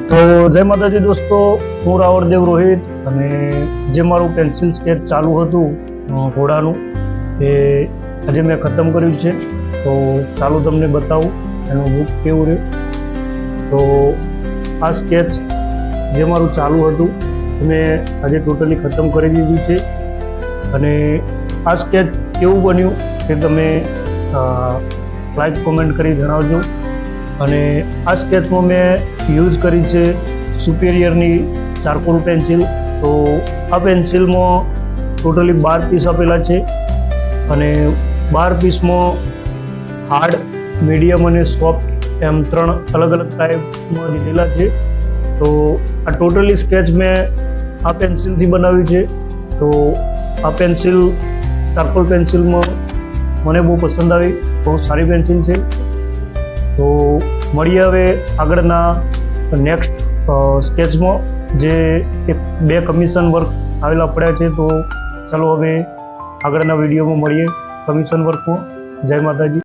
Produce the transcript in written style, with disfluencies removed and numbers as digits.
તો જય માતાજી દોસ્તો, હું રાવળદેવ રોહિત અને જે મારું પેન્સિલ સ્કેચ ચાલુ હતું ઘોડાનું એ આજે મેં ખતમ કર્યું છે. તો ચાલો તમને બતાવું એનું લુક કેવું રહ્યું. તો આ સ્કેચ જે મારું ચાલુ હતું એ મેં આજે ટોટલી ખતમ કરી દીધું છે. અને આ સ્કેચ કેવું બન્યું તે તમે લાઈક કોમેન્ટ કરી જણાવજો. અને આ સ્કેચમાં મેં યુઝ કરી છે સુપેરિયરની ચારકોલ પેન્સિલ. તો આ પેન્સિલમાં ટોટલી 12 પીસ આપેલા છે અને 12 પીસમાં હાર્ડ, મીડિયમ અને સોફ્ટ એમ 3 અલગ અલગ ટાઈપમાં દીધેલા છે. તો આ ટોટલી સ્કેચ મેં આ પેન્સિલથી બનાવ્યું છે. તો આ પેન્સિલ ચારકોલ પેન્સિલમાં મને બહુ પસંદ આવી, બહુ સારી પેન્સિલ છે. તો મળીએ હવે આગળના નેક્સ્ટ સ્કેચમાં, જે 2 કમિશન વર્ક આવેલા પડ્યા છે. તો ચાલો હવે આગળના વિડીયોમાં મળીએ કમિશન વર્કમાં. જય માતાજી.